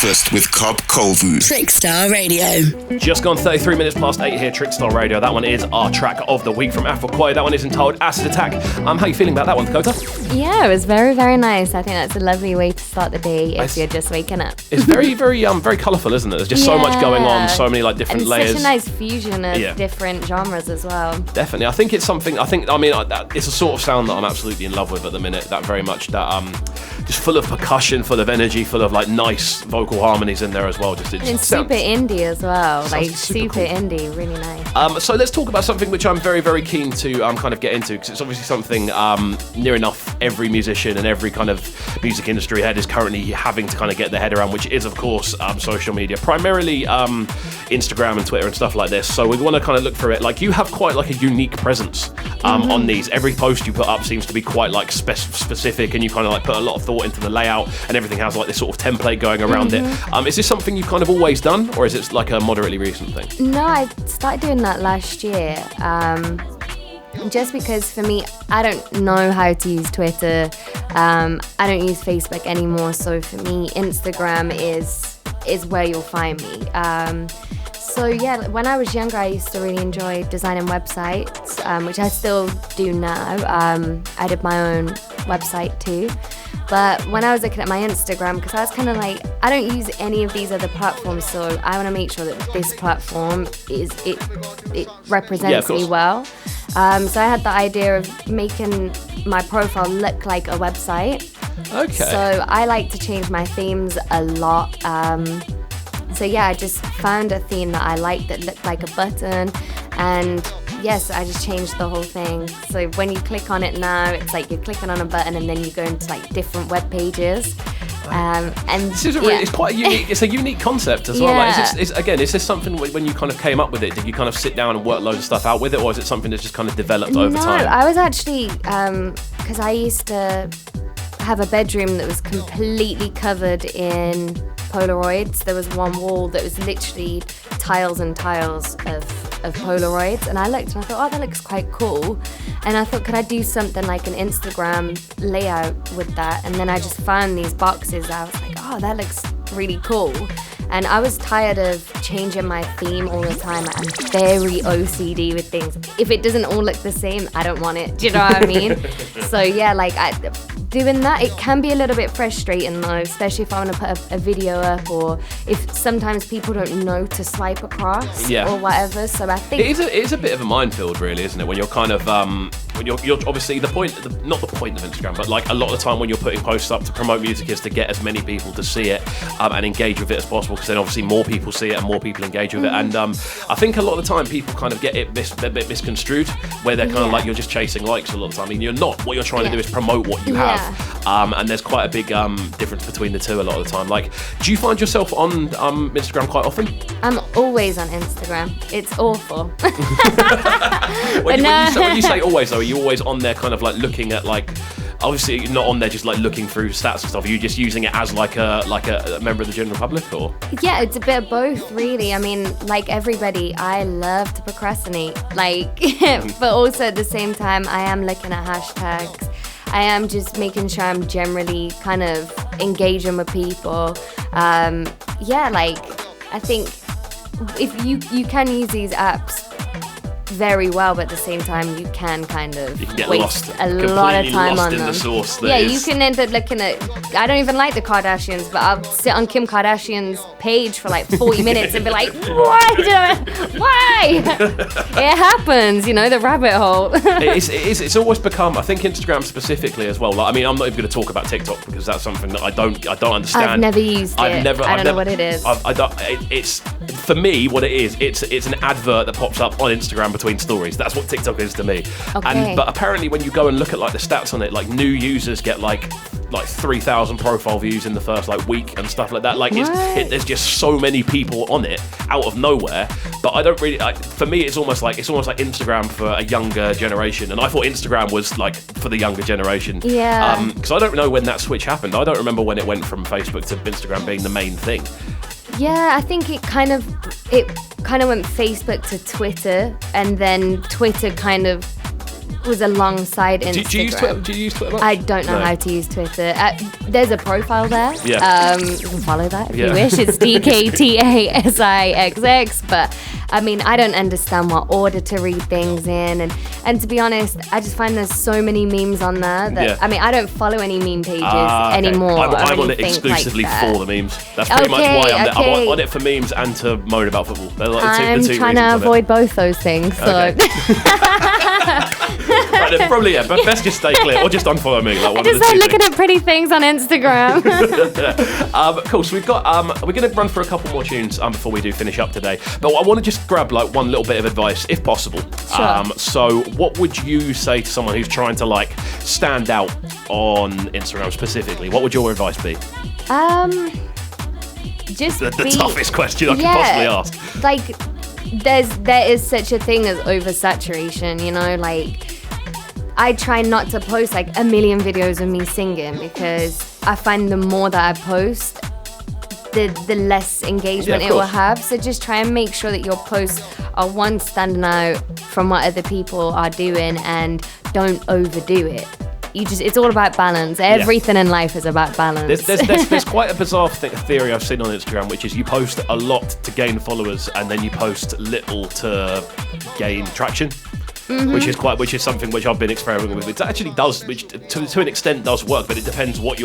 Breakfast with Cobb Colvin. Trickstar Radio. Just gone 33 minutes past 8 here, Trickstar Radio. That one is our track of the week from Afroquoy. That one is entitled Acid Attack. How are you feeling about that one, Dakota? Yeah, it was very, very nice. I think that's a lovely way to start the day if you're just waking up. It's very, very colourful, isn't it? There's just so much going on, so many like different layers. Such a nice fusion of different genres as well. Definitely. I think it's something, it's a sort of sound that I'm absolutely in love with at the minute. That very much, just full of percussion, full of energy, full of like nice vocal harmonies in there as well. And super indie as well, like super cool. Indie, really nice. So let's talk about something which I'm very, very keen to kind of get into, because it's obviously something near enough every musician and every kind of music industry head is currently having to kind of get their head around, which is of course social media, primarily Instagram and Twitter and stuff like this. So we want to kind of look through it. Like, you have quite like a unique presence on these. Every post you put up seems to be quite like specific, and you kind of like put a lot of thought into the layout, and everything has like this sort of template going around it. Is this something you've kind of always done, or is it like a moderately recent thing? No, I started doing that last year. Just because for me, I don't know how to use Twitter. I don't use Facebook anymore, so for me, Instagram is where you'll find me. So yeah, when I was younger, I used to really enjoy designing websites, which I still do now. I did my own website too. But when I was looking at my Instagram, because I was kind of like, I don't use any of these other platforms, so I want to make sure that this platform it represents me well. So I had the idea of making my profile look like a website. Okay. So I like to change my themes a lot. So yeah, I just found a theme that I liked that looked like a button, and yes, I just changed the whole thing. So when you click on it now, it's like you're clicking on a button and then you go into like different web pages. And this is it's quite a unique. It's a unique concept as well. Yeah. Like, is this something when you kind of came up with it? Did you kind of sit down and work loads of stuff out with it, or is it something that's just kind of developed over time? No, I was actually because I used to have a bedroom that was completely covered in Polaroids. There was one wall that was literally tiles and tiles of Polaroids, and I looked and I thought, oh, that looks quite cool. And I thought, could I do something like an Instagram layout with that? And then I just found these boxes. I was like, oh, that looks really cool. And I was tired of changing my theme all the time. I'm very OCD with things. If it doesn't all look the same, I don't want it. Do you know what I mean? So yeah, like doing that, it can be a little bit frustrating though, especially if I want to put a video up, or if sometimes people don't know to swipe across or whatever. So I think it is a bit of a minefield, really, isn't it? When you're kind of when you're obviously not the point of Instagram, but like a lot of the time when you're putting posts up to promote music is to get as many people to see it and engage with it as possible, because then obviously more people see it and more people engage with it. And I think a lot of the time people kind of get it a bit misconstrued, where they're kind of like, you're just chasing likes a lot of the time. I mean, you're not. What you're trying to do is promote what you have. And there's quite a big difference between the two a lot of the time. Like, do you find yourself on Instagram quite often? I'm always on Instagram. It's awful. when you say always though, are you always on there kind of like looking at, like, obviously you're not on there just like looking through stats and stuff, are you just using it as like a member of the general public, or? Yeah, it's a bit of both really. I mean, like everybody, I love to procrastinate, like but also at the same time I am looking at hashtags. I am just making sure I'm generally kind of engaging with people. Like I think if you can use these apps very well, but at the same time you can kind of waste a lot of time on them. The source you can end up looking at, I don't even like the Kardashians, but I'll sit on Kim Kardashian's page for like 40 minutes and be like, why? It happens, the rabbit hole. It's always become, I think Instagram specifically as well, like, I mean, I'm not even going to talk about TikTok because that's something that I don't understand. I've never used it. I don't know what it is. It's, for me, what it is, it's an advert that pops up on Instagram between stories. That's what TikTok is to me. Okay. But apparently when you go and look at like the stats on it, like new users get like 3,000 profile views in the first like week and stuff like that. Like there's just so many people on it out of nowhere. But I don't really, for me it's almost like Instagram for a younger generation, and I thought Instagram was like for the younger generation. Yeah. Because I don't know when that switch happened. I don't remember when it went from Facebook to Instagram being the main thing. Yeah, I think it kind of went Facebook to Twitter, and then Twitter kind of was alongside Instagram. Do you use Twitter much? I don't know how to use Twitter. There's a profile there. Yeah. You can follow that if you wish. It's DKTASIXX. But I mean, I don't understand what order to read things in, and to be honest, I just find there's so many memes on there that I mean, I don't follow any meme pages anymore. I'm on it exclusively for the memes. That's pretty much why I'm on it, for memes and to moan about football. They're like I'm the two trying to avoid both those things. So. Okay. Right, then probably but best just stay clear or just unfollow me. Like one I just like looking at pretty things on Instagram. Cool. So we've got we're going to run through a couple more tunes before we do finish up today. But I want to just grab like one little bit of advice, if possible. Sure. So what would you say to someone who's trying to like stand out on Instagram specifically? What would your advice be? Just the toughest question I could possibly ask. Like, there is such a thing as oversaturation, you know, like I try not to post like a million videos of me singing because I find the more that I post, the less engagement it will have. So just try and make sure that your posts are one, standing out from what other people are doing, and don't overdo it. It's all about balance. Everything in life is about balance. There's quite a bizarre theory I've seen on Instagram, which is you post a lot to gain followers and then you post little to gain traction. Mm-hmm. which is something which I've been experimenting with. It actually does, which to an extent does work, but it depends what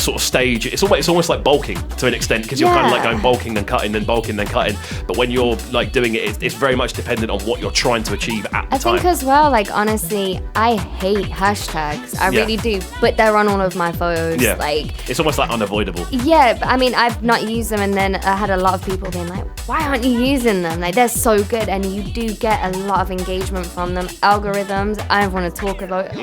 sort of stage. It's almost like bulking to an extent, because you're kind of like going bulking then cutting then bulking then cutting. But when you're like doing it, it's very much dependent on what you're trying to achieve at the time. I think as well, like honestly, I hate hashtags. I really do, but they're on all of my photos. Yeah. Like it's almost like unavoidable. Yeah, I mean, I've not used them, and then I had a lot of people being like, "Why aren't you using them? Like they're so good," and you do get a lot of engagement from them. Algorithms, I don't want to talk about.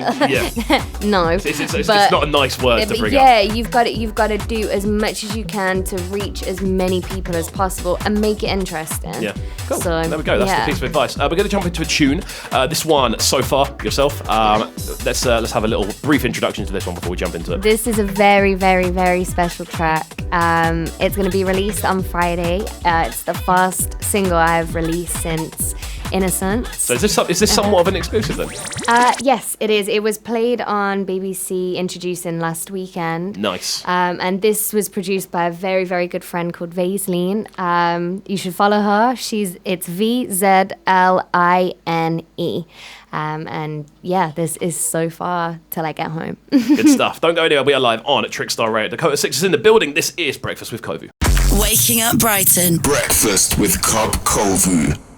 No, it's not a nice word to bring up. Yeah, you've got to do as much as you can to reach as many people as possible and make it interesting. Yeah, cool. So there we go. That's the piece of advice. We're going to jump into a tune. This one, So Far, yourself. Let's have a little brief introduction to this one before we jump into it. This is a very, very, very special track. It's going to be released on Friday. It's the first single I've released since Innocence. So is this somewhat of an exclusive then? Yes, it is. It was played on BBC Introducing last weekend. Nice. And this was produced by a very, very good friend called Vaseline. You should follow her. It's VZLINE. And yeah, this is So Far Till I Get Home. Good stuff. Don't go anywhere. We are live on at Trickstar Radio. Dakota Sixx is in the building. This is Breakfast with KXVU. Waking up Brighton. Breakfast with KXVU.